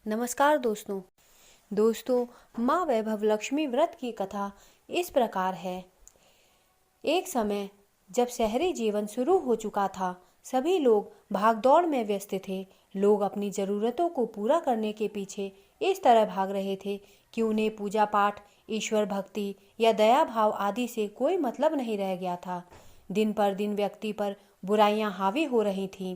नमस्कार दोस्तों माँ वैभव लक्ष्मी व्रत की कथा इस प्रकार है। एक समय जब शहरी जीवन शुरू हो चुका था, सभी लोग भागदौड़ में व्यस्त थे। लोग अपनी ज़रूरतों को पूरा करने के पीछे इस तरह भाग रहे थे कि उन्हें पूजा पाठ, ईश्वर भक्ति या दया भाव आदि से कोई मतलब नहीं रह गया था। दिन पर दिन व्यक्ति पर बुराइयां हावी हो रही थीं।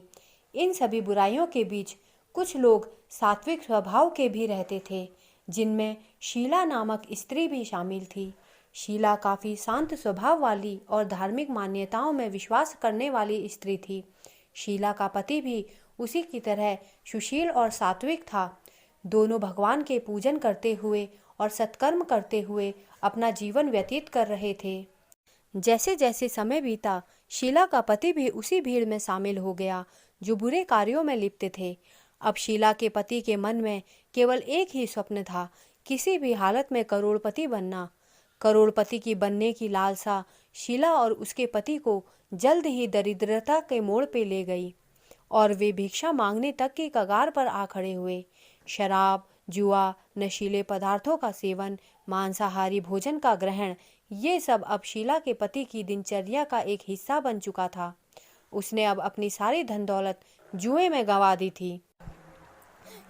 इन सभी बुराइयों के बीच कुछ लोग सात्विक स्वभाव के भी रहते थे, जिनमें शीला नामक स्त्री भी शामिल थी। शीला काफ़ी शांत स्वभाव वाली और धार्मिक मान्यताओं में विश्वास करने वाली स्त्री थी। शीला का पति भी उसी की तरह सुशील और सात्विक था। दोनों भगवान के पूजन करते हुए और सत्कर्म करते हुए अपना जीवन व्यतीत कर रहे थे। जैसे जैसे समय बीता, शीला का पति भी उसी भीड़ में शामिल हो गया जो बुरे कार्यों में लिप्त थे। अब शीला के पति के मन में केवल एक ही स्वप्न था, किसी भी हालत में करोड़पति बनना। करोड़पति की बनने की लालसा शीला और उसके पति को जल्द ही दरिद्रता के मोड़ पे ले गई और वे भिक्षा मांगने तक की कगार पर आ खड़े हुए। शराब, जुआ, नशीले पदार्थों का सेवन, मांसाहारी भोजन का ग्रहण, ये सब अब शीला के पति की दिनचर्या का एक हिस्सा बन चुका था। उसने अब अपनी सारी धन दौलत जुए में गंवा दी थी।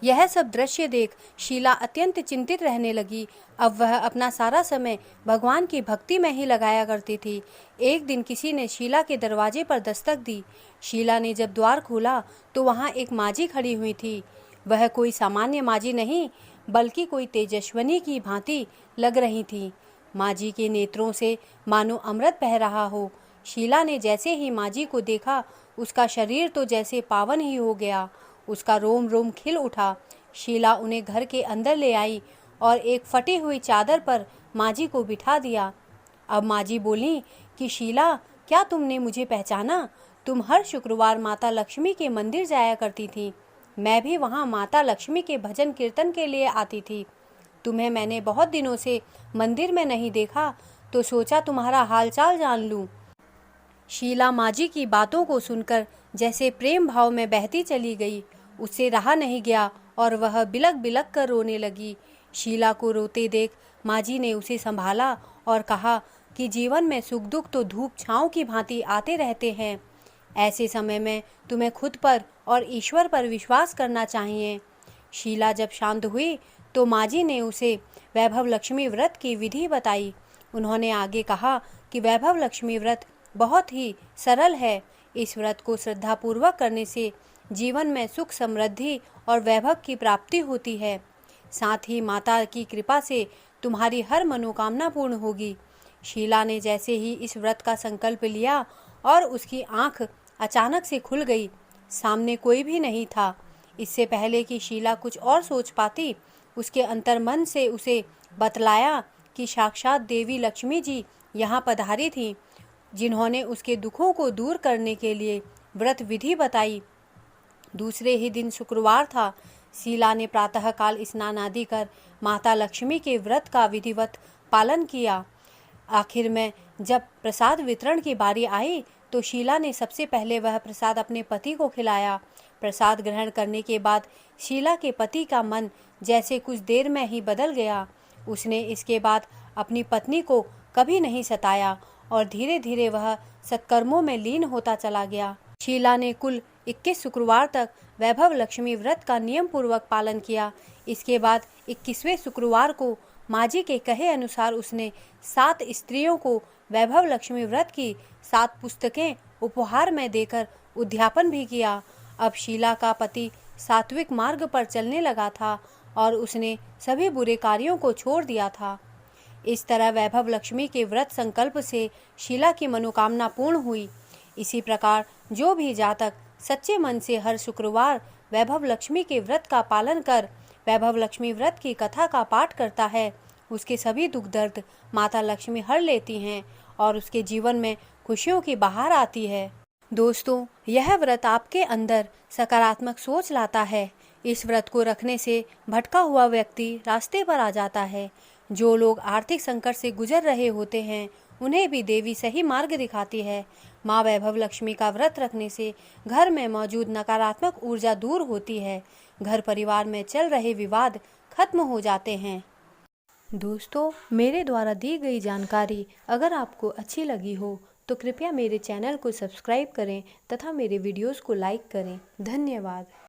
यह सब दृश्य देख शीला अत्यंत चिंतित रहने लगी। अब वह अपना सारा समय भगवान की भक्ति में ही लगाया करती थी। एक दिन किसी ने शीला के दरवाजे पर दस्तक दी। शीला ने जब द्वार खोला तो वहाँ एक माजी खड़ी हुई थी। वह कोई सामान्य माजी नहीं, बल्कि कोई तेजस्विनी की भांति लग रही थी। माजी के नेत्रों से मानो अमृत बह रहा हो। शीला ने जैसे ही माजी को देखा, उसका शरीर तो जैसे पावन ही हो गया। उसका रोम रोम खिल उठा। शीला उन्हें घर के अंदर ले आई और एक फटी हुई चादर पर माजी को बिठा दिया। अब माजी बोली कि शीला, क्या तुमने मुझे पहचाना? तुम हर शुक्रवार माता लक्ष्मी के मंदिर जाया करती थी। मैं भी वहाँ माता लक्ष्मी के भजन कीर्तन के लिए आती थी। तुम्हें मैंने बहुत दिनों से मंदिर में नहीं देखा, तो सोचा तुम्हारा हालचाल जान लूँ। शीला माजी की बातों को सुनकर जैसे प्रेम भाव में बहती चली गई। उससे रहा नहीं गया और वह बिलक बिलक कर रोने लगी। शीला को रोते देख माजी ने उसे संभाला और कहा कि जीवन में सुख दुख तो धूप छाँव की भांति आते रहते हैं। ऐसे समय में तुम्हें खुद पर और ईश्वर पर विश्वास करना चाहिए। शीला जब शांत हुई तो माजी ने उसे वैभव लक्ष्मी व्रत की विधि बताई। उन्होंने आगे कहा कि वैभव लक्ष्मी व्रत बहुत ही सरल है। इस व्रत को श्रद्धापूर्वक करने से जीवन में सुख, समृद्धि और वैभव की प्राप्ति होती है। साथ ही माता की कृपा से तुम्हारी हर मनोकामना पूर्ण होगी। शीला ने जैसे ही इस व्रत का संकल्प लिया और उसकी आंख अचानक से खुल गई। सामने कोई भी नहीं था। इससे पहले कि शीला कुछ और सोच पाती, उसके अंतर्मन से उसे बतलाया कि साक्षात देवी लक्ष्मी जी यहाँ पधारी थीं, जिन्होंने उसके दुखों को दूर करने के लिए व्रत विधि बताई। दूसरे ही दिन शुक्रवार था। शीला ने प्रातःकाल स्नान आदि कर माता लक्ष्मी के व्रत का विधिवत पालन किया। आखिर में जब प्रसाद वितरण की बारी आई तो शीला ने सबसे पहले वह प्रसाद अपने पति को खिलाया। प्रसाद ग्रहण करने के बाद शीला के पति का मन जैसे कुछ देर में ही बदल गया। उसने इसके बाद अपनी पत्नी को कभी नहीं सताया और धीरे धीरे वह सत्कर्मों में लीन होता चला गया। शीला ने कुल 21 शुक्रवार तक वैभव लक्ष्मी व्रत का नियम पूर्वक पालन किया। इसके बाद 21वें शुक्रवार को माजी के कहे अनुसार उसने 7 स्त्रियों को वैभव लक्ष्मी व्रत की 7 पुस्तकें उपहार में देकर उद्यापन भी किया। अब शीला का पति सात्विक मार्ग पर चलने लगा था और उसने सभी बुरे कार्यों को छोड़ दिया था। इस तरह वैभव लक्ष्मी के व्रत संकल्प से शीला की मनोकामना पूर्ण हुई। इसी प्रकार जो भी जातक सच्चे मन से हर शुक्रवार वैभव लक्ष्मी के व्रत का पालन कर वैभव लक्ष्मी व्रत की कथा का पाठ करता है, उसके सभी दुख दर्द माता लक्ष्मी हर लेती हैं और उसके जीवन में खुशियों की बहार आती है। दोस्तों, यह व्रत आपके अंदर सकारात्मक सोच लाता है। इस व्रत को रखने से भटका हुआ व्यक्ति रास्ते पर आ जाता है। जो लोग आर्थिक संकट से गुजर रहे होते हैं, उन्हें भी देवी सही मार्ग दिखाती है। माँ वैभव लक्ष्मी का व्रत रखने से घर में मौजूद नकारात्मक ऊर्जा दूर होती है। घर परिवार में चल रहे विवाद खत्म हो जाते हैं। दोस्तों, मेरे द्वारा दी गई जानकारी अगर आपको अच्छी लगी हो तो कृपया मेरे चैनल को सब्सक्राइब करें तथा मेरे वीडियोस को लाइक करें। धन्यवाद।